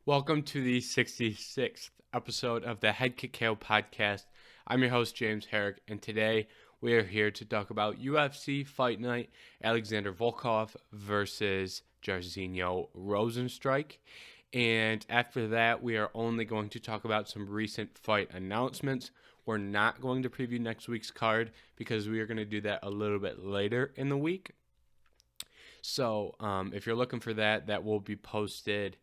Welcome to the 66th episode of the Head Kick KO podcast. I'm your host, James Herrick, and today we are here to talk about UFC Fight Night, Alexander Volkov versus Jairzinho Rozenstruik. And after that, we are only going to talk about some recent fight announcements. We're not going to preview next week's card because we are going to do that a little bit later in the week. So if you're looking for that, that will be posted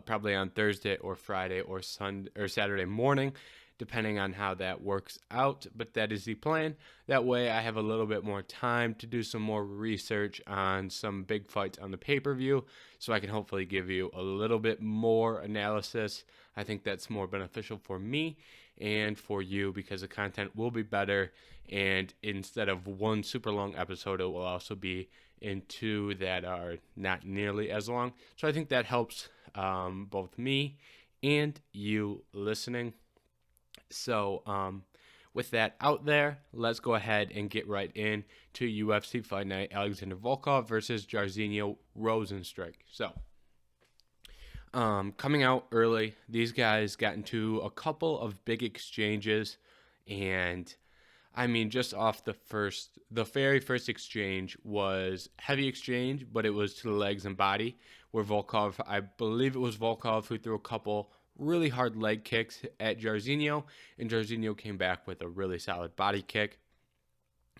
probably on Thursday or Friday or Sunday or Saturday morning, depending on how that works out. But that is the plan. That way I have a little bit more time to do some more research on some big fights on the pay-per-view, so I can hopefully give you a little bit more analysis. I think that's more beneficial for me and for you because the content will be better, and instead of one super long episode, it will also be in two that are not nearly as long. So I think that helps both me and you listening. So with that out there, let's go ahead and get right in to UFC Fight Night, Alexander Volkov versus Jairzinho Rozenstruik. So coming out early, these guys got into a couple of big exchanges, and I mean, just off the very first exchange was heavy exchange, but it was to the legs and body, where Volkov, I believe it was Volkov who threw a couple really hard leg kicks at Jairzinho, and Jairzinho came back with a really solid body kick.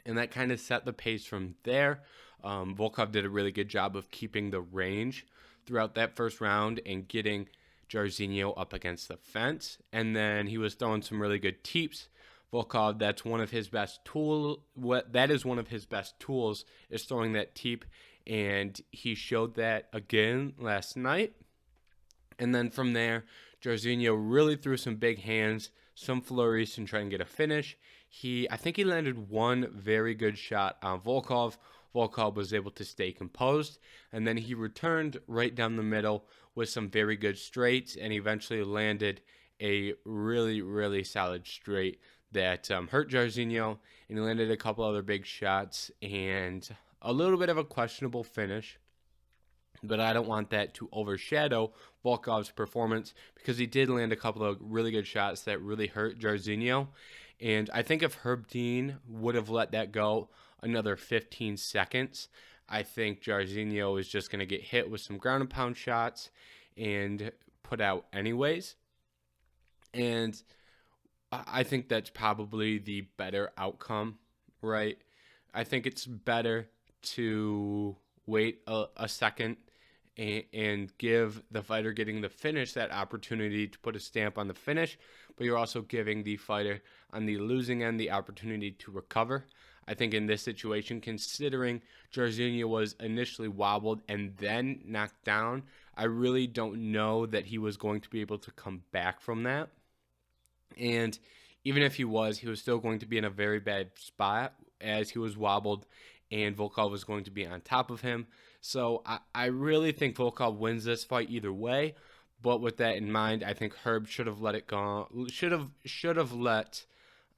And that kind of set the pace from there. Volkov did a really good job of keeping the range throughout that first round and getting Jairzinho up against the fence. And then he was throwing some really good teeps. Volkov, that's one of his best tools. That is one of his best tools, is throwing that teep, and he showed that again last night. And then from there, Jairzinho really threw some big hands, some flurries to try and get a finish. I think he landed one very good shot on Volkov. Volkov was able to stay composed, and then he returned right down the middle with some very good straights, and eventually landed a really, really solid straight that hurt Jairzinho, and he landed a couple other big shots and a little bit of a questionable finish. But I don't want that to overshadow Volkov's performance because he did land a couple of really good shots that really hurt Jairzinho. And I think if Herb Dean would have let that go another 15 seconds, I think Jairzinho is just going to get hit with some ground and pound shots and put out anyways. And I think that's probably the better outcome, right? I think it's better to wait a second and give the fighter getting the finish that opportunity to put a stamp on the finish, but you're also giving the fighter on the losing end the opportunity to recover. I think in this situation, considering Georginio was initially wobbled and then knocked down, I really don't know that he was going to be able to come back from that. And even if he was still going to be in a very bad spot as he was wobbled and Volkov was going to be on top of him. So I really think Volkov wins this fight either way. But with that in mind, I think Herb should have let it go. Should have let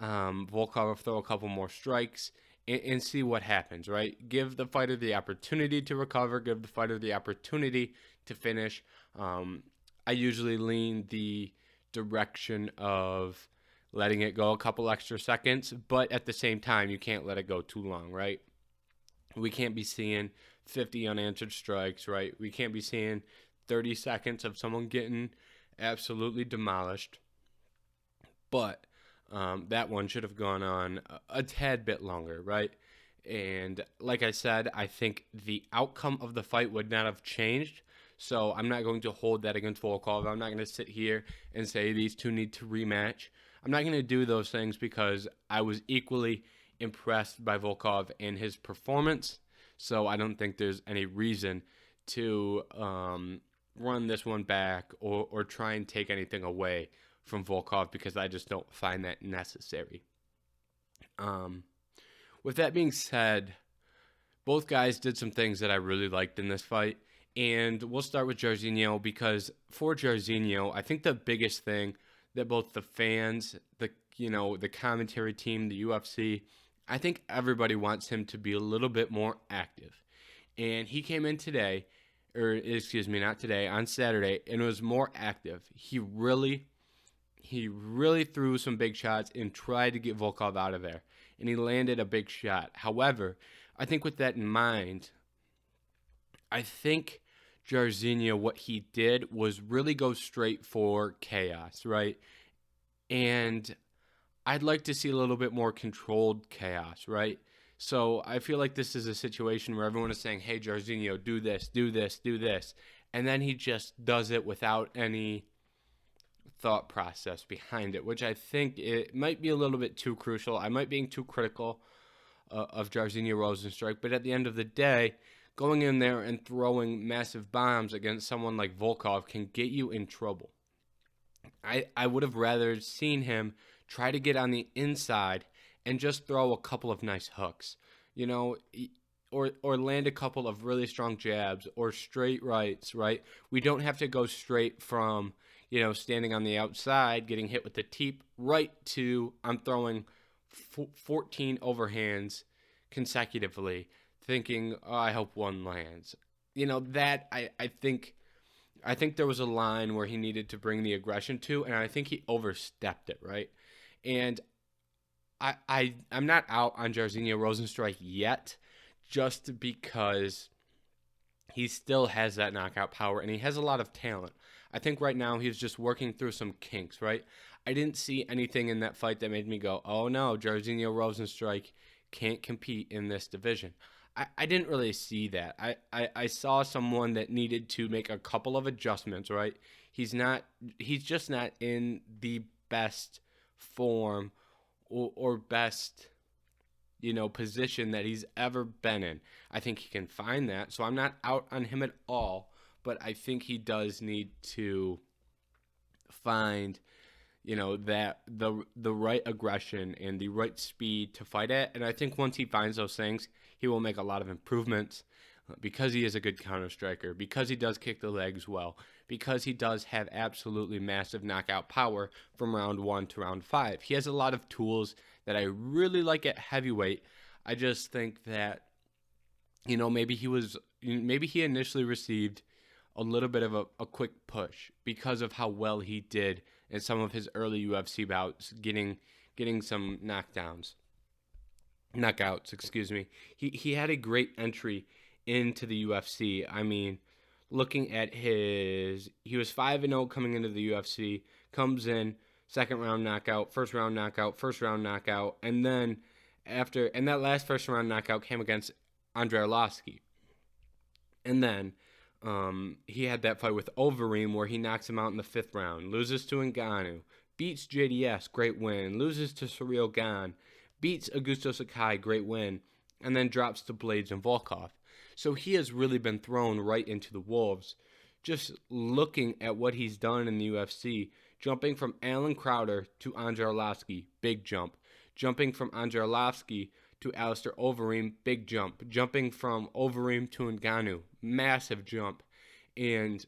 Volkov throw a couple more strikes and see what happens, right? Give the fighter the opportunity to recover. Give the fighter the opportunity to finish. I usually lean the direction of letting it go a couple extra seconds, but at the same time, you can't let it go too long, right? We can't be seeing 50 unanswered strikes, right? We can't be seeing 30 seconds of someone getting absolutely demolished. But that one should have gone on a tad bit longer, right? And like I said, I think the outcome of the fight would not have changed. So I'm not going to hold that against Volkov. I'm not going to sit here and say these two need to rematch. I'm not going to do those things because I was equally impressed by Volkov and his performance. So I don't think there's any reason to run this one back or try and take anything away from Volkov because I just don't find that necessary. With that being said, both guys did some things that I really liked in this fight. And we'll start with Jairzinho because for Jairzinho, I think the biggest thing that both the fans, the commentary team, the UFC, I think everybody wants him to be a little bit more active. And he came in today, or excuse me, not today, on Saturday, and was more active. He really threw some big shots and tried to get Volkov out of there, and he landed a big shot. However, I think with that in mind, I think Jairzinho, what he did was really go straight for chaos, right? And I'd like to see a little bit more controlled chaos, right? So I feel like this is a situation where everyone is saying, hey, Jairzinho, do this, do this, do this. And then he just does it without any thought process behind it, which I think it might be a little bit too crucial. I might be being too critical of Jairzinho Rozenstruik, but at the end of the day, going in there and throwing massive bombs against someone like Volkov can get you in trouble. I would have rather seen him try to get on the inside and just throw a couple of nice hooks, or land a couple of really strong jabs or straight rights, right? We don't have to go straight from, standing on the outside, getting hit with the teep, right to I'm throwing 14 overhands consecutively, thinking, oh, I hope one lands. That I think there was a line where he needed to bring the aggression to, and I think he overstepped it, right? And I'm not out on Jairzinho Rozenstruik yet, just because he still has that knockout power and he has a lot of talent. I think right now he's just working through some kinks, right? I didn't see anything in that fight that made me go, oh no, Jairzinho Rozenstruik can't compete in this division. I didn't really see that. I saw someone that needed to make a couple of adjustments, right? He's just not in the best form or best, position that he's ever been in. I think he can find that. So I'm not out on him at all, but I think he does need to find, that the right aggression and the right speed to fight at. And I think once he finds those things, he will make a lot of improvements because he is a good counter striker, because he does kick the legs well, because he does have absolutely massive knockout power from round 1 to round 5. He has a lot of tools that I really like at heavyweight. I just think that, maybe he initially received a little bit of a quick push because of how well he did in some of his early UFC bouts, getting some knockouts, excuse me. He had a great entry into the UFC. I mean, looking at he was 5-0 coming into the UFC, comes in, second round knockout, first round knockout, and then that last first round knockout came against Andrei Arlovski. And then he had that fight with Overeem where he knocks him out in the 5th round, loses to Ngannou, beats JDS, great win, loses to Ciryl Gane, beats Augusto Sakai, great win, and then drops to Blades and Volkov. So he has really been thrown right into the wolves. Just looking at what he's done in the UFC, jumping from Alan Crowder to Andrei Arlovski, big jump. Jumping from Andrei Arlovski to Alistair Overeem, big jump. Jumping from Overeem to Ngannou, massive jump. And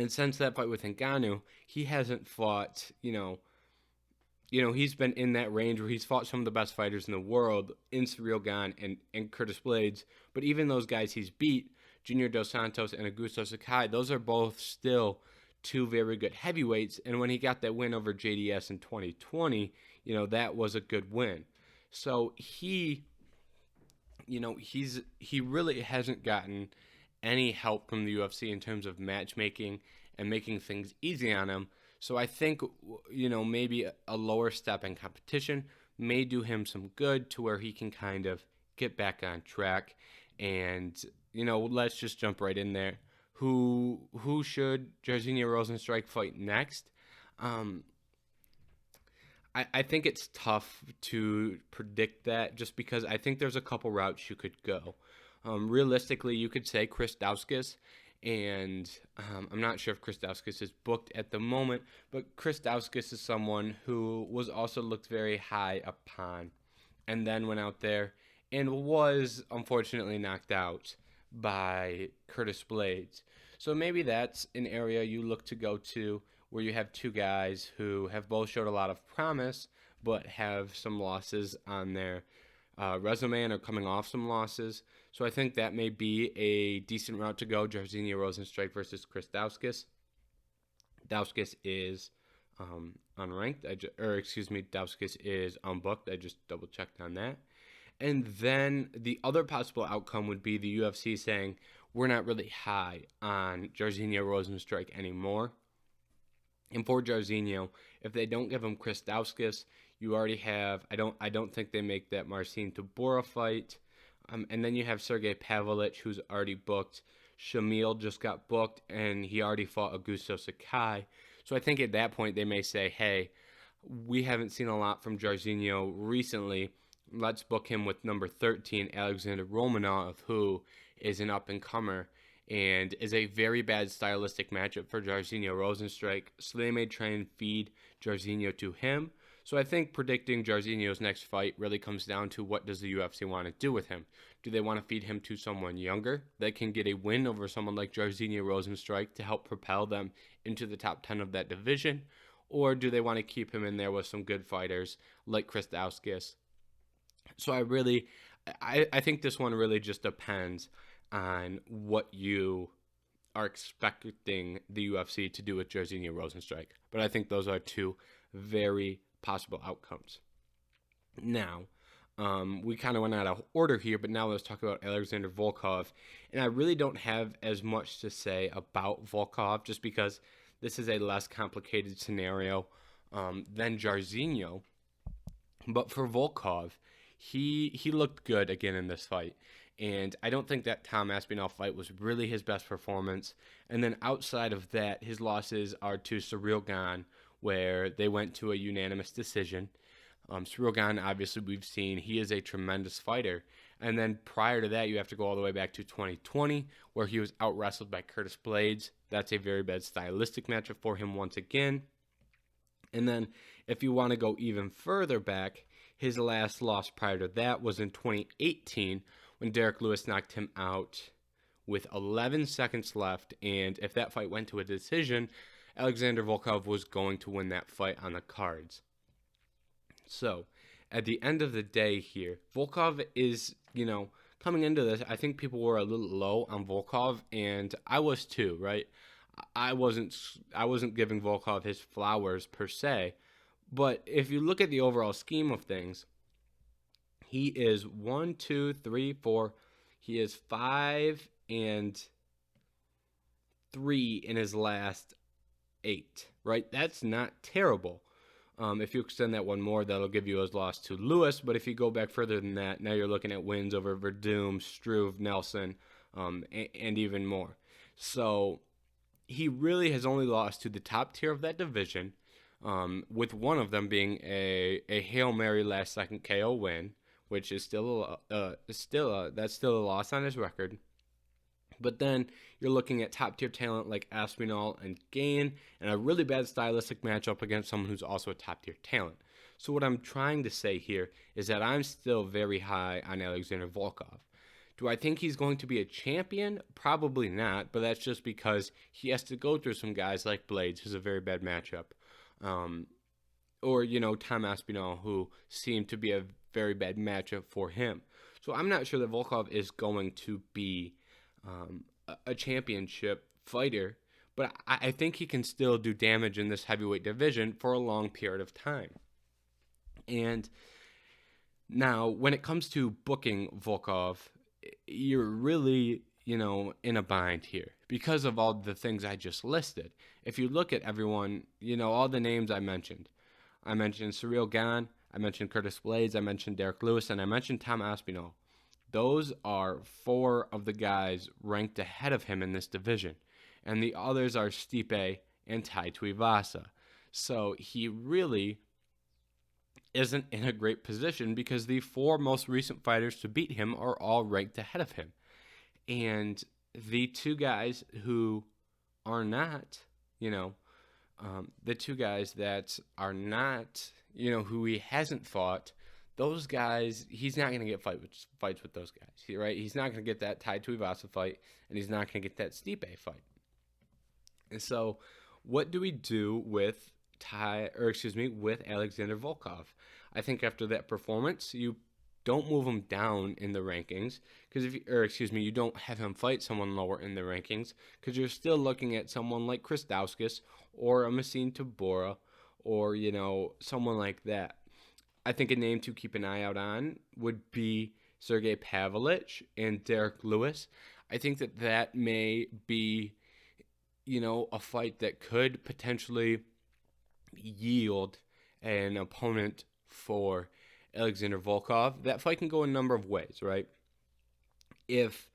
since that fight with Ngannou, he hasn't fought, he's been in that range where he's fought some of the best fighters in the world in Ciryl Gane and Curtis Blades. But even those guys he's beat, Junior Dos Santos and Augusto Sakai, those are both still two very good heavyweights. And when he got that win over JDS in 2020, that was a good win. So he really hasn't gotten any help from the UFC in terms of matchmaking and making things easy on him. So I think, maybe a lower step in competition may do him some good to where he can kind of get back on track. And, let's just jump right in there. Who should Jairzinho Rozenstruik fight next? I think it's tough to predict that just because I think there's a couple routes you could go. Realistically, you could say Chris Dauskas, and I'm not sure if Chris Dauskas is booked at the moment, but Chris Dauskas is someone who was also looked very high upon and then went out there and was unfortunately knocked out by Curtis Blades. So maybe that's an area you look to go to where you have two guys who have both showed a lot of promise but have some losses on their resume and are coming off some losses. So I think that may be a decent route to go. Jairzinho Rozenstruik versus Chris Dauskas. Dauskas is unranked. Dauskas is unbooked. I just double checked on that. And then the other possible outcome would be the UFC saying, we're not really high on Jairzinho Rozenstruik anymore. And for Jairzinho, if they don't give him Chris Dauskas, you already have, I don't think they make that Marcin Tybura fight. And then you have Sergey Pavlich, who's already booked. Shamil just got booked, and he already fought Augusto Sakai. So I think at that point they may say, hey, we haven't seen a lot from Jairzinho recently. Let's book him with number 13, Alexander Romanov, who is an up-and-comer and is a very bad stylistic matchup for Jairzinho Rozenstruik. So they may try and feed Jairzinho to him. So I think predicting Jairzinho's next fight really comes down to what does the UFC want to do with him. Do they want to feed him to someone younger that can get a win over someone like Jairzinho Rozenstruik to help propel them into the top 10 of that division? Or do they want to keep him in there with some good fighters like Chris Dauskas? So I think this one really just depends on what you are expecting the UFC to do with Jairzinho Rozenstruik. But I think those are two very possible outcomes. Now, we kind of went out of order here, but now let's talk about Alexander Volkov. And I really don't have as much to say about Volkov just because this is a less complicated scenario than Jairzinho. But for Volkov, he looked good again in this fight. And I don't think that Tom Aspinall fight was really his best performance. And then outside of that, his losses are to Ciryl Gane, where they went to a unanimous decision. Ciryl Gane, obviously, we've seen he is a tremendous fighter. And then prior to that, you have to go all the way back to 2020, where he was out-wrestled by Curtis Blades. That's a very bad stylistic matchup for him once again. And then if you want to go even further back, his last loss prior to that was in 2018 when Derek Lewis knocked him out with 11 seconds left. And if that fight went to a decision, Alexander Volkov was going to win that fight on the cards. So at the end of the day here, Volkov is, coming into this, I think people were a little low on Volkov, and I was too, right? I wasn't giving Volkov his flowers per se, but if you look at the overall scheme of things, he is 1, 2, 3, 4. He is 5-3 in his last 8, right? That's not terrible. If you extend that one more, that'll give you his loss to Lewis. But if you go back further than that, now you're looking at wins over Verdum, Struve, Nelson, and even more. So he really has only lost to the top tier of that division, with one of them being a Hail Mary last second KO win, which is still a loss on his record. But then you're looking at top tier talent like Aspinall and Gane, and a really bad stylistic matchup against someone who's also a top tier talent. So what I'm trying to say here is that I'm still very high on Alexander Volkov. Do I think he's going to be a champion? Probably not, but that's just because he has to go through some guys like Blades, who's a very bad matchup. Or Tom Aspinall, who seemed to be a very bad matchup for him. So I'm not sure that Volkov is going to be a championship fighter, but I think he can still do damage in this heavyweight division for a long period of time. And now, when it comes to booking Volkov, you're really, in a bind here because of all the things I just listed. If you look at everyone, all the names I mentioned Ciryl Gane, I mentioned Curtis Blades, I mentioned Derek Lewis, and I mentioned Tom Aspinall. Those are 4 of the guys ranked ahead of him in this division. And the others are Stipe and Tai Tuivasa. So he really isn't in a great position because the 4 most recent fighters to beat him are all ranked ahead of him. And the 2 guys who are not, the 2 guys that are not, who he hasn't fought, those guys, he's not going to get fights with those guys, right? He's not going to get that Tai Tuivasa fight, and he's not going to get that Stipe fight. And so, what do we do with with Alexander Volkov? I think after that performance, you don't move him down in the rankings, because you don't have him fight someone lower in the rankings, because you're still looking at someone like Chris Dauskas or a Massine Tabora or, someone like that. I think a name to keep an eye out on would be Sergey Pavlich and Derek Lewis. I think that may be, a fight that could potentially yield an opponent for Alexander Volkov. That fight can go a number of ways, right? If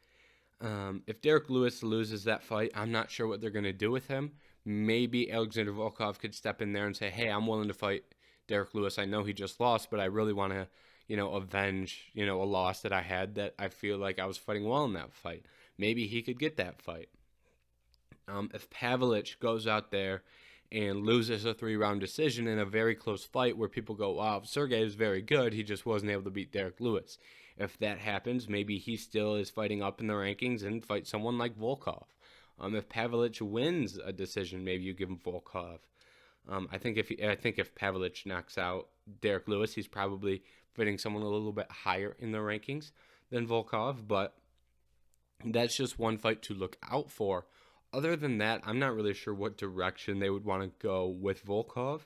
Derek Lewis loses that fight, I'm not sure what they're going to do with him. Maybe Alexander Volkov could step in there and say, hey, I'm willing to fight Derek Lewis. I know he just lost, but I really want to, avenge, a loss that I had that I feel like I was fighting well in that fight. Maybe he could get that fight. If Pavlich goes out there and loses a 3-round decision in a very close fight where people go, wow, Sergey is very good, he just wasn't able to beat Derek Lewis. If that happens, maybe he still is fighting up in the rankings and fight someone like Volkov. If Pavlich wins a decision, maybe you give him Volkov. I think if Pavlich knocks out Derek Lewis, he's probably fighting someone a little bit higher in the rankings than Volkov, but that's just one fight to look out for. Other than that, I'm not really sure what direction they would want to go with Volkov.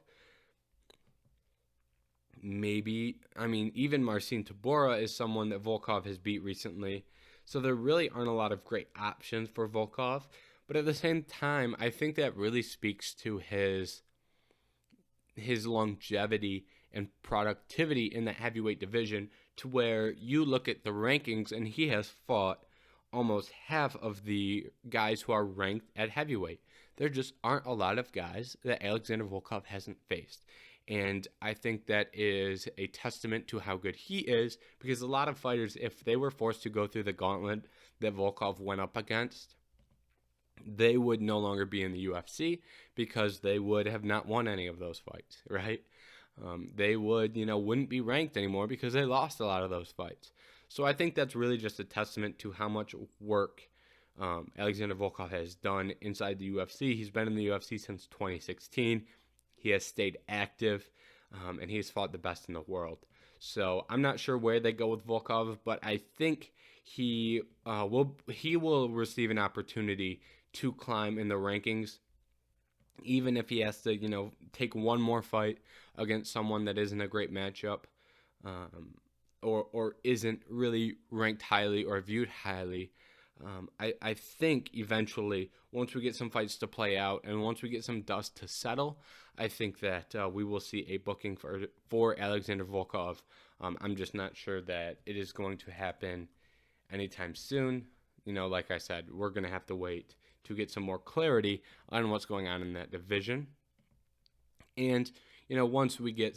Maybe, even Marcin Tabora is someone that Volkov has beat recently. So there really aren't a lot of great options for Volkov. But at the same time, I think that really speaks to his longevity and productivity in the heavyweight division, to where you look at the rankings and he has fought almost half of the guys who are ranked at heavyweight. There just aren't a lot of guys that Alexander Volkov hasn't faced. And I think that is a testament to how good he is, because a lot of fighters, if they were forced to go through the gauntlet that Volkov went up against, they would no longer be in the UFC because they would have not won any of those fights, right? They wouldn't be ranked anymore because they lost a lot of those fights. So I think that's really just a testament to how much work Alexander Volkov has done inside the UFC. He's been in the UFC since 2016. He has stayed active, and he has fought the best in the world. So I'm not sure where they go with Volkov, but I think he will receive an opportunity to climb in the rankings, even if he has to, take one more fight against someone that isn't a great matchup, or isn't really ranked highly or viewed highly. I think eventually, once we get some fights to play out and once we get some dust to settle, I think that we will see a booking for Alexander Volkov. I'm just not sure that it is going to happen anytime soon. Like I said, we're going to have to wait to get some more clarity on what's going on in that division. And, once we get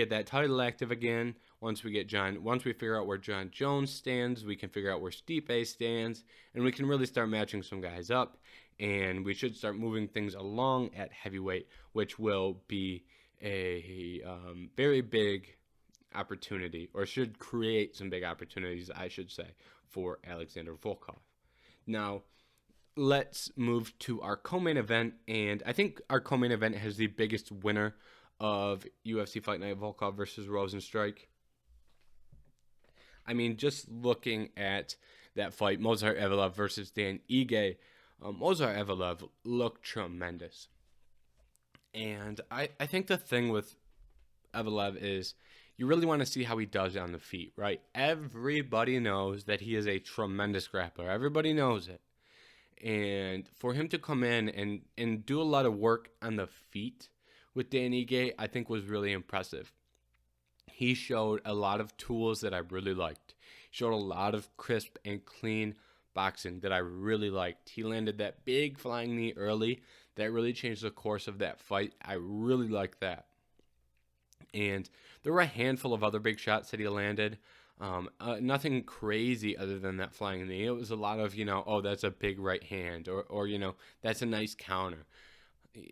that title active again, once we figure out where John Jones stands, we can figure out where Stipe stands, and we can really start matching some guys up, and we should start moving things along at heavyweight, which will be a very big opportunity, or should create some big opportunities, I should say, for Alexander Volkov. Now, let's move to our co-main event, and I think our co-main event has the biggest winner of UFC Fight Night, Volkov versus Rosenstrike. Just looking at that fight, Mozzarov versus Dan Ige, Mozzarov looked tremendous. And I think the thing with Evelev is you really want to see how he does on the feet, right? Everybody knows that he is a tremendous grappler. Everybody knows it. And for him to come in and do a lot of work on the feet with Dan Ige, I think was really impressive. He showed a lot of tools that I really liked. He showed a lot of crisp and clean boxing that I really liked. He landed that big flying knee early that really changed the course of that fight. I really liked that. And there were a handful of other big shots that he landed. Nothing crazy other than that flying knee. It was a lot of, that's a big right hand, or that's a nice counter.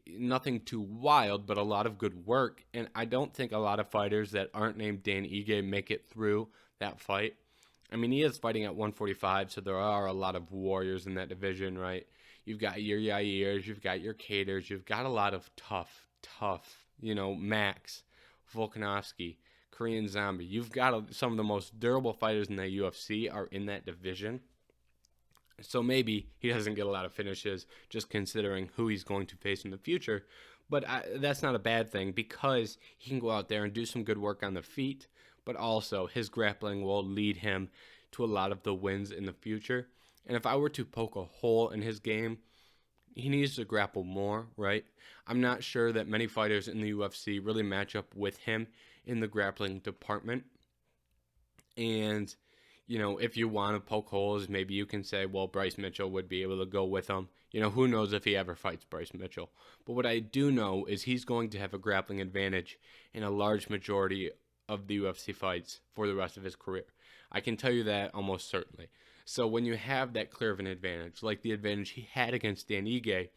Nothing too wild, but a lot of good work. And I don't think a lot of fighters that aren't named Dan Ige make it through that fight. He is fighting at 145, so there are a lot of warriors in that division, right? You've got your Yairs, you've got your Caters, you've got a lot of tough, Max, Volkanovski, Korean Zombie. You've got some of the most durable fighters in the UFC are in that division. So maybe he doesn't get a lot of finishes just considering who he's going to face in the future. But that's not a bad thing because he can go out there and do some good work on the feet. But also his grappling will lead him to a lot of the wins in the future. And if I were to poke a hole in his game, he needs to grapple more, right? I'm not sure that many fighters in the UFC really match up with him in the grappling department. And, if you want to poke holes, maybe you can say, well, Bryce Mitchell would be able to go with him. Who knows if he ever fights Bryce Mitchell. But what I do know is he's going to have a grappling advantage in a large majority of the UFC fights for the rest of his career. I can tell you that almost certainly. So when you have that clear of an advantage, like the advantage he had against Dan Ige,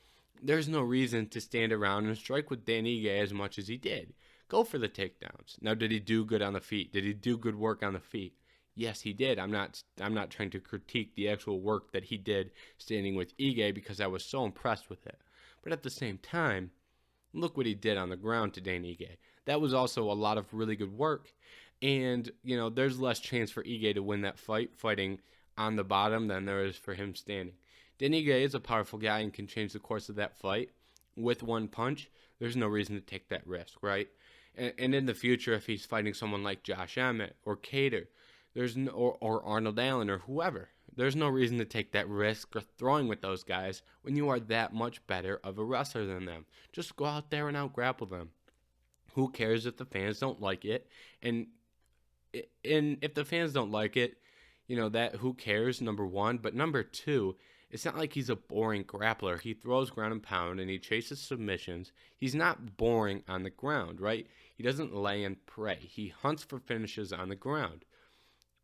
there's no reason to stand around and strike with Dan Ige as much as he did. Go for the takedowns. Now, did he do good on the feet? Did he do good work on the feet? Yes, he did. I'm not trying to critique the actual work that he did standing with Ige because I was so impressed with it. But at the same time, look what he did on the ground to Dan Ige. That was also a lot of really good work. And, there's less chance for Ige to win that fight fighting on the bottom than there is for him standing. Dan Ige is a powerful guy and can change the course of that fight with one punch. There's no reason to take that risk, right? And in the future, if he's fighting someone like Josh Emmett or Cater, or Arnold Allen or whoever, there's no reason to take that risk or throwing with those guys when you are that much better of a wrestler than them. Just go out there and out-grapple them. Who cares if the fans don't like it? And if the fans don't like it, that who cares, number one. But number two, it's not like he's a boring grappler. He throws ground and pound and he chases submissions. He's not boring on the ground, right? He doesn't lay and pray. He hunts for finishes on the ground.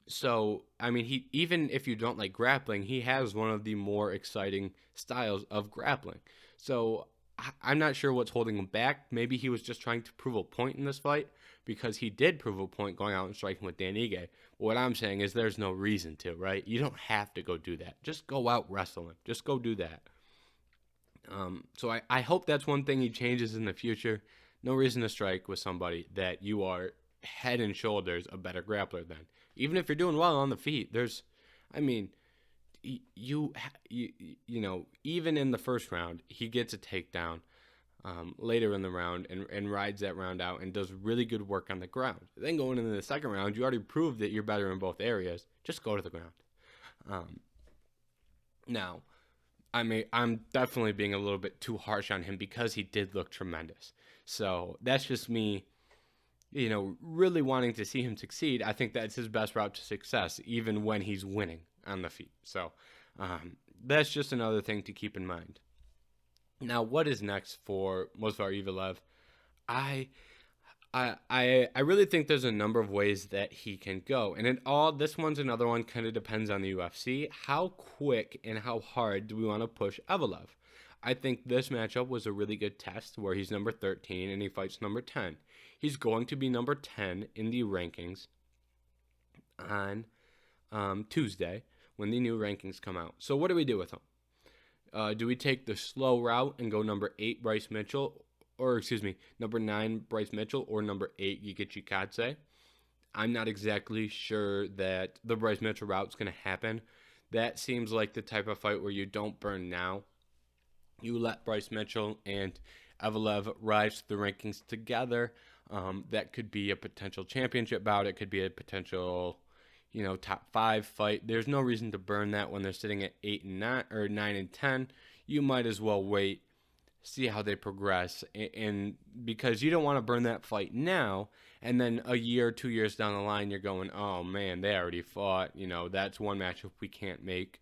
So, he even if you don't like grappling, he has one of the more exciting styles of grappling. So, I'm not sure what's holding him back. Maybe he was just trying to prove a point in this fight because he did prove a point going out and striking with Dan Ige. What I'm saying is there's no reason to, right? You don't have to go do that. Just go out wrestling. Just go do that. So I hope that's one thing he changes in the future. No reason to strike with somebody that you are head and shoulders a better grappler than. Even if you're doing well on the feet, even in the first round, he gets a takedown later in the round and rides that round out and does really good work on the ground. Then going into the second round, you already proved that you're better in both areas. Just go to the ground. Now, I'm definitely being a little bit too harsh on him because he did look tremendous. So that's just me, really wanting to see him succeed. I think that's his best route to success, even when he's winning on the feet. So that's just another thing to keep in mind. Now, what is next for Mozzarov Evelev? I really think there's a number of ways that he can go, and this one's another one kind of depends on the UFC. How quick and how hard do we want to push Evelev? I think this matchup was a really good test where he's number 13 and he fights number 10. He's going to be number 10 in the rankings on Tuesday when the new rankings come out. So what do we do with him? Do we take the slow route and go number 8 Bryce Mitchell, number 9 Bryce Mitchell, or number 8 Giga Chikadze? I'm not exactly sure that the Bryce Mitchell route is going to happen. That seems like the type of fight where you don't burn now. You let Bryce Mitchell and Evelev rise to the rankings together. That could be a potential championship bout. It could be a potential, top 5 fight. There's no reason to burn that when they're sitting at 8 and 9 or 9 and 10. You might as well wait, see how they progress, and because you don't want to burn that fight now, and then a year, 2 years down the line, you're going, oh man, they already fought. That's one matchup we can't make.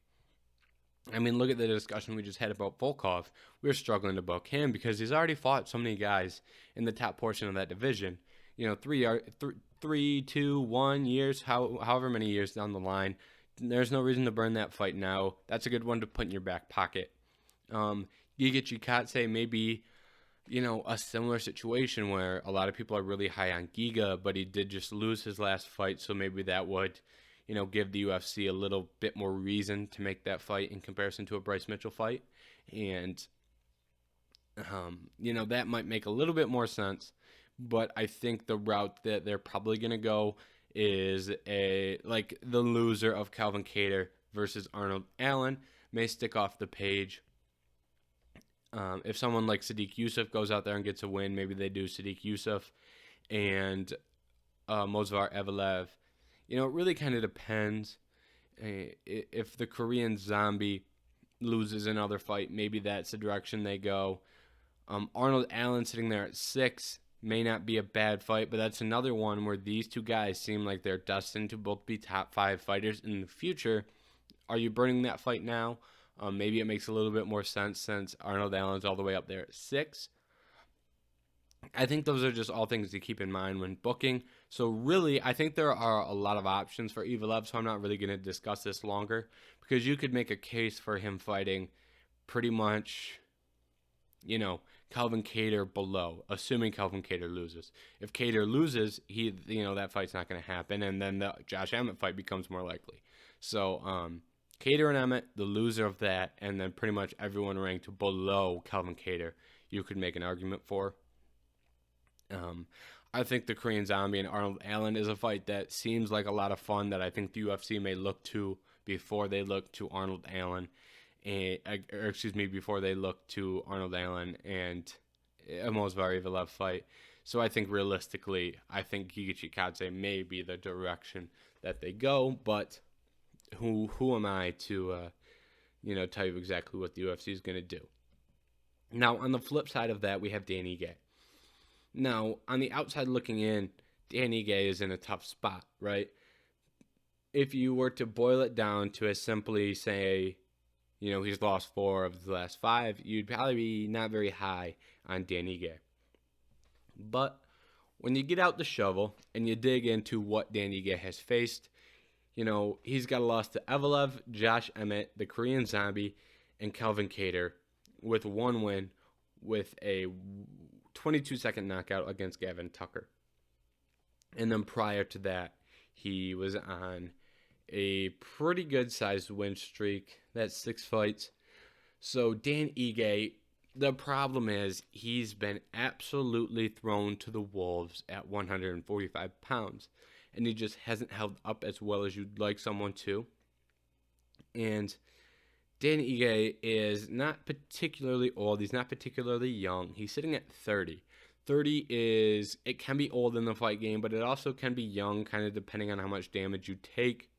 Look at the discussion we just had about Volkov. We were struggling to book him because he's already fought so many guys in the top portion of that division. 3, 2, 1 years, however many years down the line. There's no reason to burn that fight now. That's a good one to put in your back pocket. Giga Chikadze may be, a similar situation where a lot of people are really high on Giga, but he did just lose his last fight, so maybe that would give the UFC a little bit more reason to make that fight in comparison to a Bryce Mitchell fight. And, that might make a little bit more sense. but I think the route that they're probably going to go is the loser of Calvin Kattar versus Arnold Allen may stick off the page. If someone like Sadiq Yusuff goes out there and gets a win, maybe they do Sadiq Yusuff and Movsar Evelev. It really kind of depends. If the Korean Zombie loses another fight, maybe that's the direction they go. Arnold Allen sitting there at 6 may not be a bad fight, but that's another one where these two guys seem like they're destined to both be top 5 fighters in the future. Are you burning that fight now? Maybe it makes a little bit more sense since Arnold Allen's all the way up there at 6. I think those are just all things to keep in mind when booking. So really, I think there are a lot of options for Evelev, so I'm not really going to discuss this longer, because you could make a case for him fighting pretty much, Calvin Kattar below, assuming Calvin Kattar loses. If Kattar loses, that fight's not going to happen, and then the Josh Emmett fight becomes more likely. So Kattar and Emmett, the loser of that, and then pretty much everyone ranked below Calvin Kattar, you could make an argument for. I think the Korean Zombie and Arnold Allen is a fight that seems like a lot of fun that I think the UFC may look to before they look to Arnold Allen, before they look to Arnold Allen and a Movsar Evelev fight. So I think realistically, Giga Chikadze may be the direction that they go, but who am I to tell you exactly what the UFC is going to do? Now, on the flip side of that, we have Dan Ige. Now, on the outside looking in, Dan Ige is in a tough spot, right? If you were to boil it down to as simply say, he's lost 4 of the last 5, you'd probably be not very high on Dan Ige. But when you get out the shovel and you dig into what Dan Ige has faced, he's got a loss to Evelev, Josh Emmett, the Korean Zombie, and Calvin Kattar, with 1 win with a 22-second knockout against Gavin Tucker. And then prior to that, he was on a pretty good-sized win streak. That's 6 fights. So Dan Ige, the problem is he's been absolutely thrown to the wolves at 145 pounds. And he just hasn't held up as well as you'd like someone to. And Dan Ige is not particularly old. He's not particularly young. He's sitting at 30. 30 it can be old in the fight game, but it also can be young, kind of depending on how much damage you take.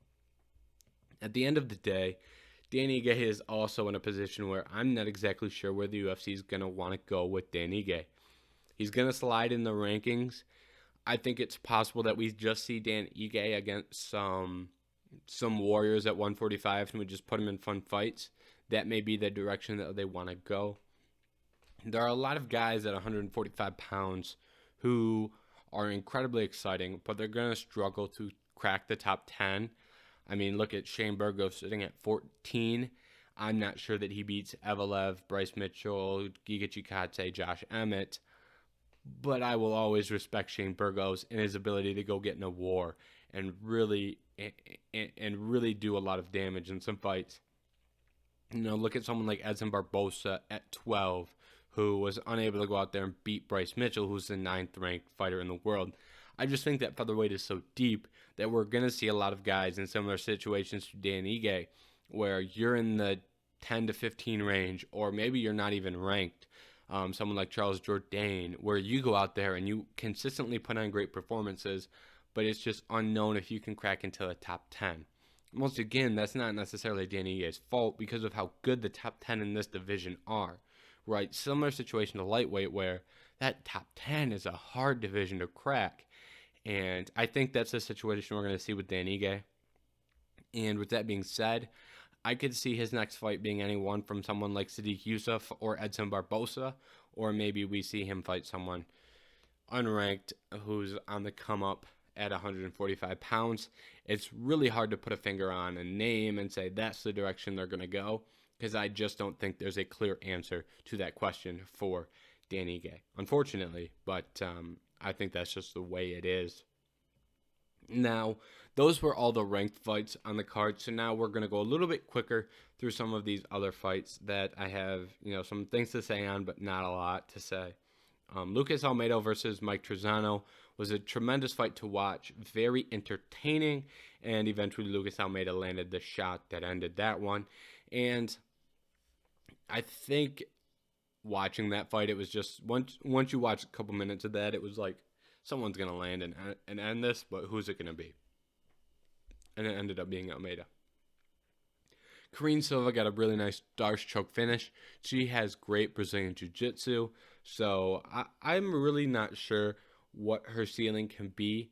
At the end of the day, Dan Ige is also in a position where I'm not exactly sure where the UFC is going to want to go with Dan Ige. He's going to slide in the rankings. I think it's possible that we just see Dan Ige against some warriors at 145 and we just put him in fun fights. That may be the direction that they want to go. There are a lot of guys at 145 pounds who are incredibly exciting, but they're going to struggle to crack the top 10. I mean, look at Shane Burgos sitting at 14. I'm not sure that he beats Evelev, Bryce Mitchell, Giga Chikadze, Josh Emmett, but I will always respect Shane Burgos and his ability to go get in a war and really do a lot of damage in some fights. Look at someone like Edson Barbosa at 12, who was unable to go out there and beat Bryce Mitchell, who's the 9th ranked fighter in the world. I just think that featherweight is so deep that we're going to see a lot of guys in similar situations to Dan Ige, where you're in the 10 to 15 range, or maybe you're not even ranked. Someone like Charles Jourdain, where you go out there and you consistently put on great performances, but it's just unknown if you can crack into the top 10. Once again, that's not necessarily Dan Ige's fault because of how good the top 10 in this division are, right? Similar situation to lightweight, where that top 10 is a hard division to crack. And I think that's a situation we're going to see with Dan Ige. And with that being said, I could see his next fight being anyone from someone like Sadiq Yusuff or Edson Barbosa, or maybe we see him fight someone unranked who's on the come up at 145 pounds. It's really hard to put a finger on a name and say that's the direction they're going to go, because I just don't think there's a clear answer to that question for Dan Ige, unfortunately. But I think that's just the way it is. Now, those were all the ranked fights on the card, so now we're going to go a little bit quicker through some of these other fights that I have, some things to say on, but not a lot to say. Lucas Almeida versus Mike Trezzano was a tremendous fight to watch, very entertaining, and eventually Lucas Almeida landed the shot that ended that one. And I think watching that fight, it was just once you watch a couple minutes of that, it was like someone's gonna land and end this, but who's it gonna be? And it ended up being Almeida. Karine Silva got a really nice Darce choke finish. She has great Brazilian Jiu-Jitsu, so I'm really not sure what her ceiling can be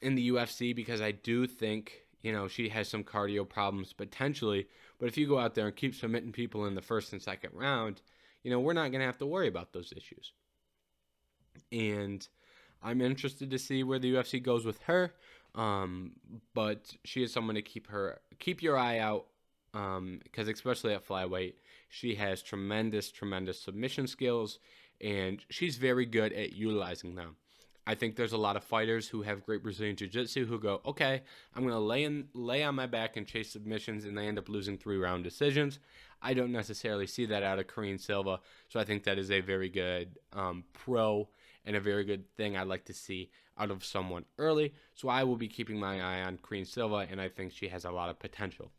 in the UFC, because I do think, she has some cardio problems potentially, but if you go out there and keep submitting people in the first and second round, we're not going to have to worry about those issues. And I'm interested to see where the UFC goes with her, but she is someone to keep your eye out, because especially at flyweight, she has tremendous submission skills, and she's very good at utilizing them. I think there's a lot of fighters who have great Brazilian Jiu-Jitsu who go, okay, I'm going to lay on my back and chase submissions, and they end up losing 3-round decisions. I don't necessarily see that out of Karine Silva, so I think that is a very good pro and a very good thing I'd like to see out of someone early. So I will be keeping my eye on Karine Silva, and I think she has a lot of potential.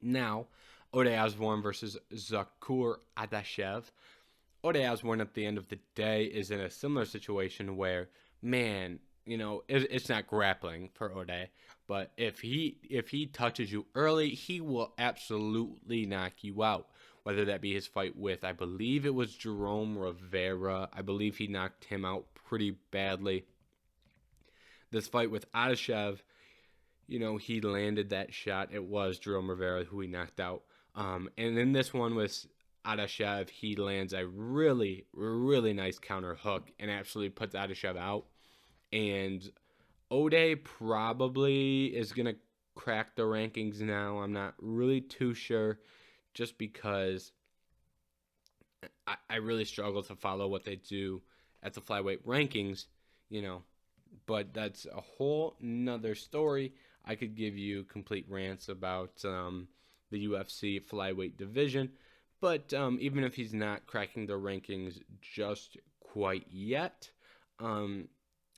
Now, Oda Osborne versus Zakkur Adachev. Oda Osborne, at the end of the day, is in a similar situation where, man, it's not grappling for Oda, but if he touches you early, he will absolutely knock you out. Whether that be his fight with, I believe it was Jerome Rivera. I believe he knocked him out pretty badly. This fight with Adachev, he landed that shot. It was Jerome Rivera who he knocked out. And in this one with Adachev, he lands a really, really nice counter hook and absolutely puts Adachev out. And Oda probably is going to crack the rankings now. I'm not really too sure, just because I really struggle to follow what they do at the flyweight rankings, but that's a whole nother story. I could give you complete rants about the UFC flyweight division, but even if he's not cracking the rankings just quite yet,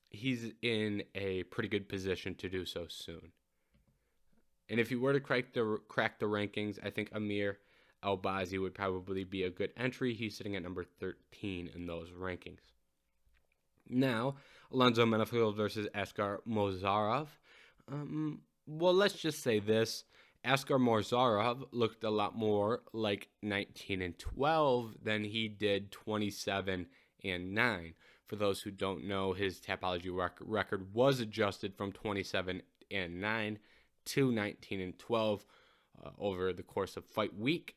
he's in a pretty good position to do so soon. And if he were to crack the rankings, I think Amir Albazi would probably be a good entry. He's sitting at number 13 in those rankings. Now, Alonzo versus Asgar Mozzarov. Well, let's just say this. Asgar Mozzarov looked a lot more like 19-12 than he did 27-9. For those who don't know, his Tapology record was adjusted from 27-9 to 19-12 over the course of fight week.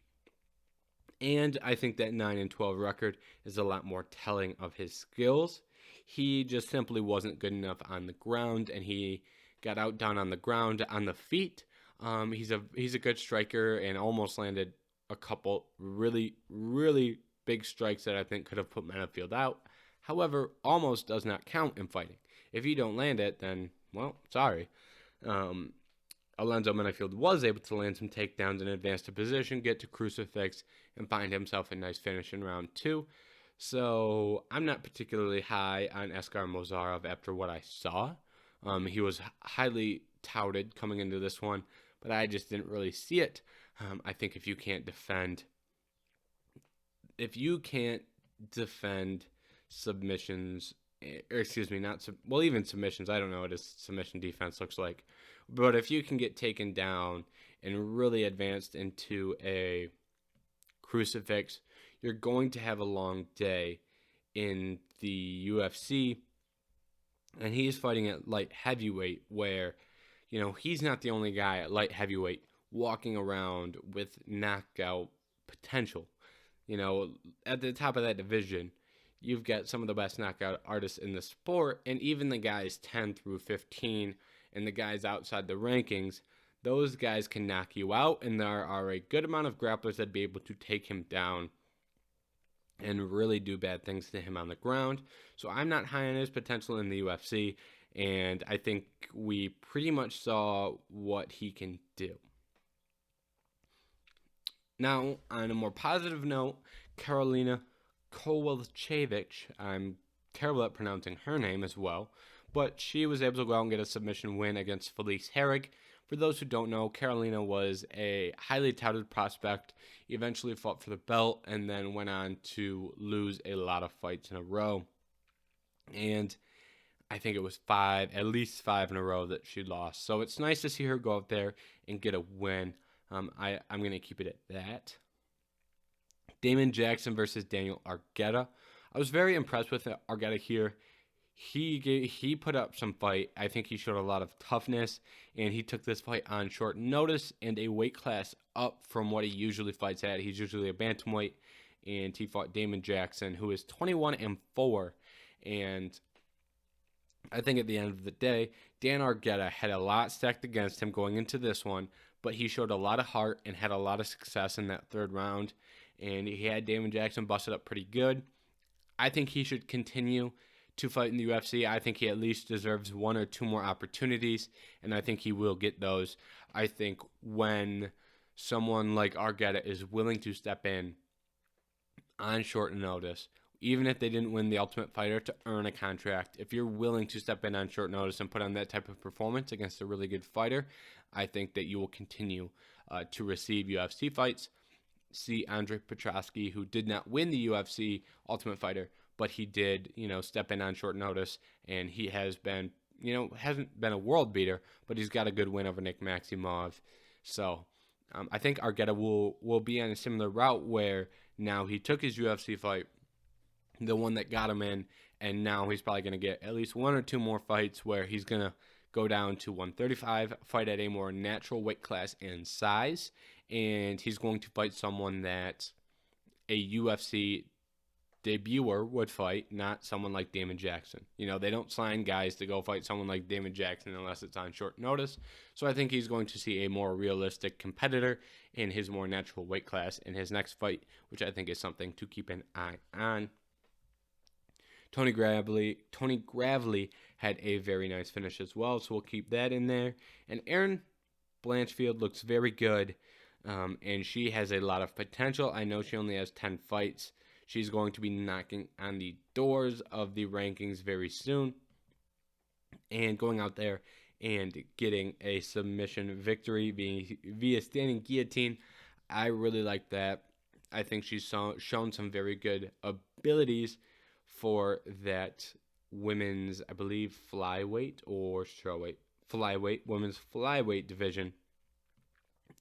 And I think that 9-12 record is a lot more telling of his skills. He just simply wasn't good enough on the ground, and he got outdone on the ground. On the feet, he's a good striker and almost landed a couple really, really big strikes that I think could have put Menifield out. However, almost does not count in fighting. If you don't land it, then, well, sorry. Alonzo Menifield was able to land some takedowns and advance to position, get to crucifix, and find himself a nice finish in round 2. So I'm not particularly high on Asgar Mozzarov after what I saw. He was highly touted coming into this one, but I just didn't really see it. I think if you can't defend submissions, even submissions, I don't know what his submission defense looks like, but if you can get taken down and really advanced into a crucifix, you're going to have a long day in the UFC. And he's fighting at light heavyweight, where, he's not the only guy at light heavyweight walking around with knockout potential. At the top of that division, you've got some of the best knockout artists in the sport, and even the guys 10 through 15 and the guys outside the rankings, those guys can knock you out, and there are a good amount of grapplers that'd be able to take him down and really do bad things to him on the ground. So I'm not high on his potential in the UFC, and I think we pretty much saw what he can do. Now, on a more positive note, Karolina Kowalkiewicz. I'm terrible at pronouncing her name as well, but she was able to go out and get a submission win against Felice Herrig. For those who don't know, Carolina was a highly touted prospect, eventually fought for the belt, and then went on to lose a lot of fights in a row. And I think it was at least five in a row that she lost. So it's nice to see her go out there and get a win. I'm going to keep it at that. Damon Jackson versus Daniel Argeta. I was very impressed with Argeta here. He put up some fight. I think he showed a lot of toughness, and he took this fight on short notice and a weight class up from what he usually fights at. He's usually a bantamweight, and he fought Damon Jackson, who is 21-4. And I think at the end of the day, Dan Argeta had a lot stacked against him going into this one, but he showed a lot of heart and had a lot of success in that third round, and he had Damon Jackson busted up pretty good. I think he should continue to fight in the UFC. I think he at least deserves one or two more opportunities, and I think he will get those. I think when someone like Argeta is willing to step in on short notice, even if they didn't win the Ultimate Fighter to earn a contract, if you're willing to step in on short notice and put on that type of performance against a really good fighter, I think that you will continue to receive UFC fights. See Andre Petroski, who did not win the UFC Ultimate Fighter, but he did, step in on short notice, and he has been, hasn't been a world beater, but he's got a good win over Nick Maximov. So I think Argeta will be on a similar route where now he took his UFC fight, the one that got him in, and now he's probably going to get at least one or two more fights where he's going to go down to 135, fight at a more natural weight class and size, and he's going to fight someone that a UFC debuter would fight, not someone like Damon Jackson. They don't sign guys to go fight someone like Damon Jackson unless it's on short notice. So I think he's going to see a more realistic competitor in his more natural weight class in his next fight, which I think is something to keep an eye on. Tony Gravely had a very nice finish as well, so we'll keep that in there. And Erin Blanchfield looks very good, and she has a lot of potential. I know she only has 10 fights. She's going to be knocking on the doors of the rankings very soon and going out there and getting a submission victory via standing guillotine. I really like that. I think she's shown some very good abilities for that women's, I believe, flyweight or women's flyweight division.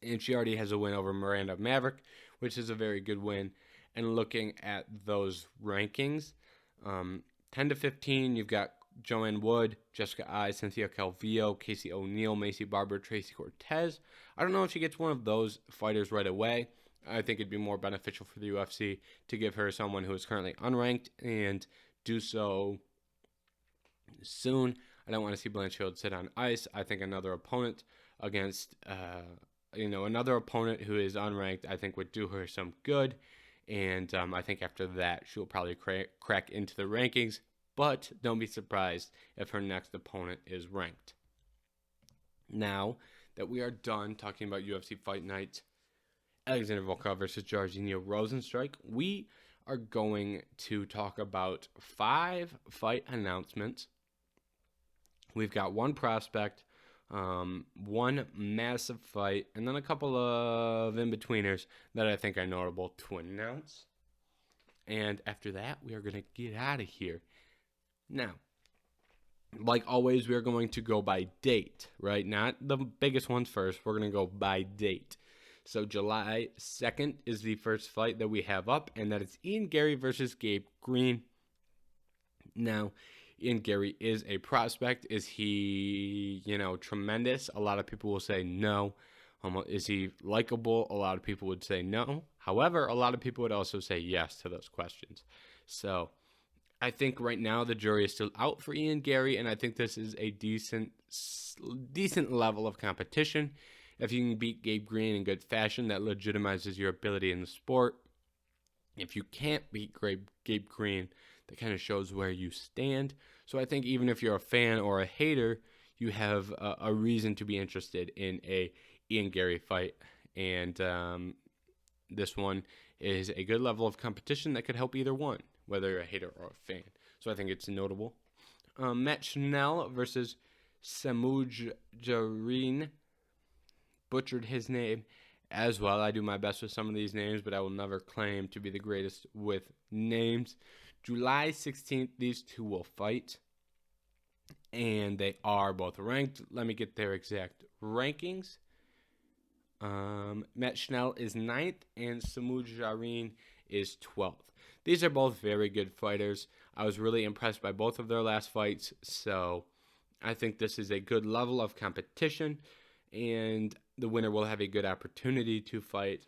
And she already has a win over Miranda Maverick, which is a very good win. And looking at those rankings, 10 to 15, you've got Joanne Wood, Jessica Ai, Cynthia Calvillo, Casey O'Neill, Macy Barber, Tracy Cortez. I don't know if she gets one of those fighters right away. I think it'd be more beneficial for the UFC to give her someone who is currently unranked and do so soon. I don't want to see Blanchfield sit on ice. I think another opponent against, another opponent who is unranked, I think would do her some good. And I think after that, she'll probably crack into the rankings. But don't be surprised if her next opponent is ranked. Now that we are done talking about UFC Fight Night, Alexander Volkov versus Jairzinho Rozenstruik, we are going to talk about 5 fight announcements. We've got one prospect, one massive fight, and then a couple of in-betweeners that I think are notable to announce. And after that, we are going to get out of here. Now, like always, we are going to go by date, right? Not the biggest ones first. We're going to go by date. So July 2nd is the first fight that we have up, and that is Ian Garry versus Gabe Green. Now, Ian Garry is a prospect. Is he, tremendous? A lot of people will say no. Is he likable? A lot of people would say no. However, a lot of people would also say yes to those questions. So I think right now the jury is still out for Ian Garry, and I think this is a decent level of competition. If you can beat Gabe Green in good fashion, that legitimizes your ability in the sport. If you can't beat Gabe Green, that kind of shows where you stand. So I think even if you're a fan or a hater, you have a reason to be interested in a Ian Garry fight. And this one is a good level of competition that could help either one, whether you're a hater or a fan. So I think it's notable. Matt Schnell versus Samujjarin. Butchered his name as well. I do my best with some of these names, but I will never claim to be the greatest with names. July 16th, these two will fight, and they are both ranked. Let me get their exact rankings. Matt Schnell is 9th, and Samujjarin is 12th. These are both very good fighters. I was really impressed by both of their last fights, so I think this is a good level of competition, and the winner will have a good opportunity to fight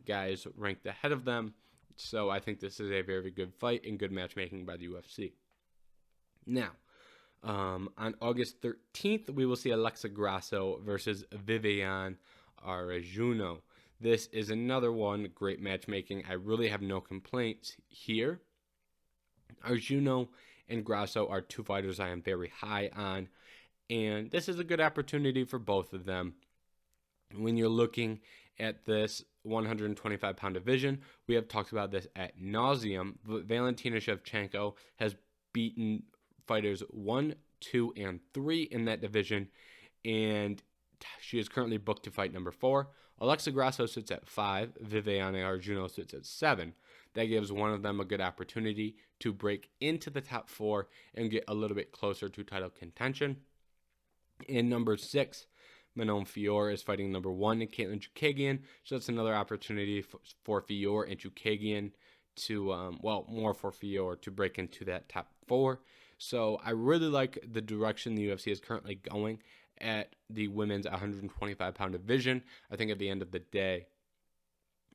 guys ranked ahead of them. So I think this is a very good fight and good matchmaking by the UFC. Now, on August 13th, we will see Alexa Grasso versus Viviane Araújo. This is another one, great matchmaking. I really have no complaints here. Araújo and Grasso are two fighters I am very high on, and this is a good opportunity for both of them. When you're looking at this 125-pound division, we have talked about this ad nauseum, but Valentina Shevchenko has beaten fighters 1, 2, and 3 in that division, and she is currently booked to fight number 4. Alexa Grasso sits at 5. Viviane Araújo sits at 7. That gives one of them a good opportunity to break into the top 4 and get a little bit closer to title contention. In number 6, Manon Fior is fighting number 1 in Caitlin Chookagian, so that's another opportunity for Fior and Chookagian to, more for Fior to break into that top 4. So I really like the direction the UFC is currently going at the women's 125-pound division. I think at the end of the day,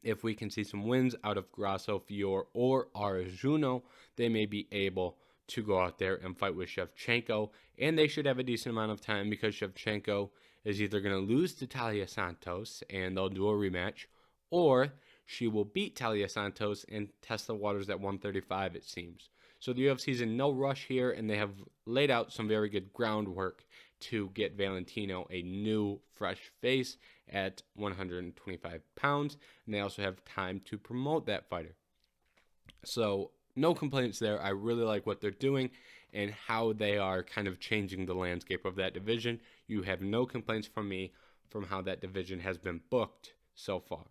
if we can see some wins out of Grasso, Fior, or Araújo, they may be able to go out there and fight with Shevchenko, and they should have a decent amount of time because Shevchenko is either going to lose to Talia Santos and they'll do a rematch, or she will beat Talia Santos and test the waters at 135, it seems. So the UFC is in no rush here, and they have laid out some very good groundwork to get Valentino a new, fresh face at 125 pounds, and they also have time to promote that fighter. So no complaints there. I really like what they're doing and how they are kind of changing the landscape of that division. You have no complaints from me from how that division has been booked so far.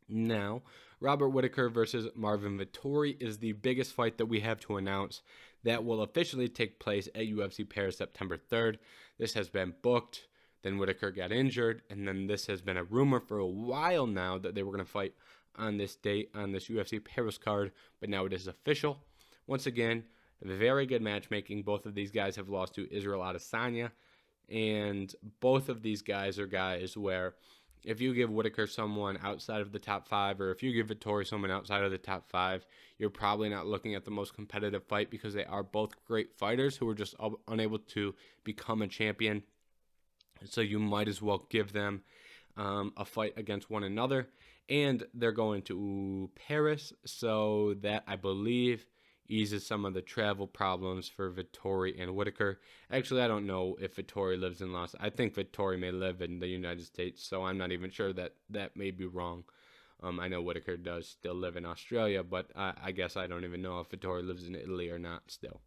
Now, Robert Whittaker versus Marvin Vittori is the biggest fight that we have to announce that will officially take place at UFC Paris September 3rd. This has been booked, then Whittaker got injured, and then this has been a rumor for a while now that they were going to fight on this date on this UFC Paris card, but now it is official. Once again, very good matchmaking. Both of these guys have lost to Israel Adesanya, and both of these guys are guys where if you give Whittaker someone outside of the top 5, or if you give Vittori someone outside of the top 5, you're probably not looking at the most competitive fight because they are both great fighters who are just unable to become a champion. So you might as well give them a fight against one another. And they're going to Paris, so that, I believe, eases some of the travel problems for Vittori and Whittaker. Actually, I don't know if Vittori lives in I think Vittori may live in the United States, so I'm not even sure that may be wrong. I know Whittaker does still live in Australia, but I guess I don't even know if Vittori lives in Italy or not still.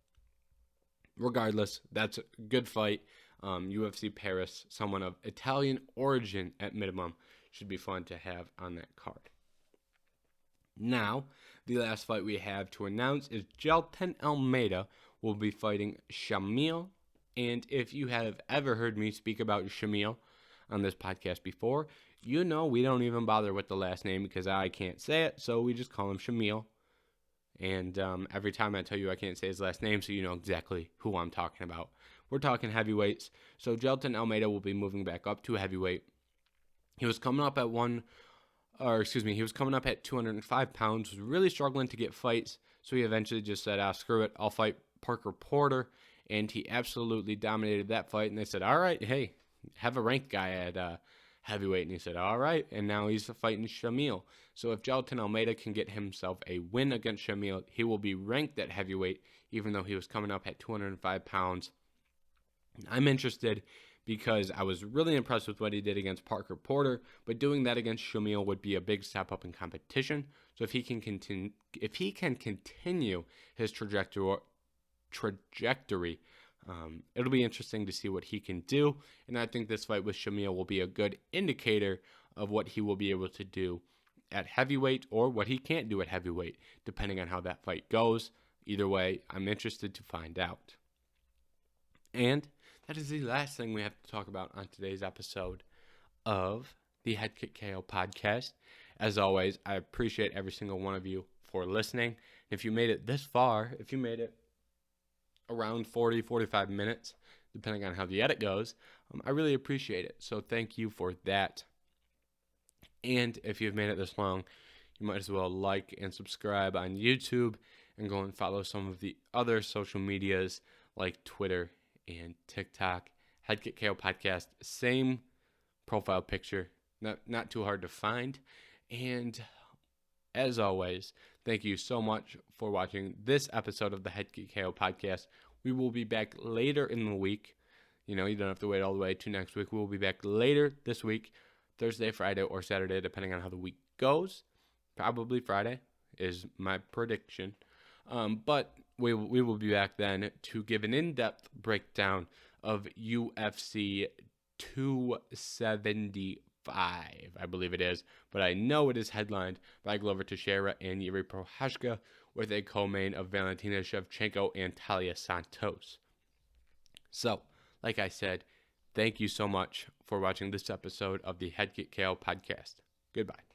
Regardless, that's a good fight. UFC Paris, someone of Italian origin at minimum, should be fun to have on that card. Now, the last fight we have to announce is Jairzinho Almeida will be fighting Shamil. And if you have ever heard me speak about Shamil on this podcast before, you know we don't even bother with the last name because I can't say it, so we just call him Shamil. And every time I tell you I can't say his last name, so you know exactly who I'm talking about. We're talking heavyweights. So Jairzinho Almeida will be moving back up to heavyweight. He was coming up at he was coming up at 205 pounds, was really struggling to get fights, so he eventually just said, screw it, I'll fight Parker Porter, and he absolutely dominated that fight, and they said, all right, hey, have a ranked guy at heavyweight, and he said, all right, and now he's fighting Shamil. So if Jairzinho Almeida can get himself a win against Shamil, he will be ranked at heavyweight, even though he was coming up at 205 pounds. I'm interested because I was really impressed with what he did against Parker Porter, but doing that against Shamil would be a big step up in competition. So if he can continue his trajectory, it'll be interesting to see what he can do. And I think this fight with Shamil will be a good indicator of what he will be able to do at heavyweight or what he can't do at heavyweight, depending on how that fight goes. Either way, I'm interested to find out. And that is the last thing we have to talk about on today's episode of the Head Kick KO podcast. As always, I appreciate every single one of you for listening. If you made it this far, if you made it around 40, 45 minutes, depending on how the edit goes, I really appreciate it. So thank you for that. And if you've made it this long, you might as well like and subscribe on YouTube and go and follow some of the other social medias like Twitter and TikTok. Head Kick KO podcast, same profile picture, not too hard to find. And as always, thank you so much for watching this episode of the Head Kick KO podcast. We will be back later in the week. You don't have to wait all the way to next week. We will be back later this week, Thursday, Friday, or Saturday, depending on how the week goes. Probably Friday is my prediction. But we will be back then to give an in-depth breakdown of UFC 275, I believe it is. But I know it is headlined by Glover Teixeira and Yuri Prochazka with a co-main of Valentina Shevchenko and Talia Santos. So, like I said, thank you so much for watching this episode of the Head Kick KO podcast. Goodbye.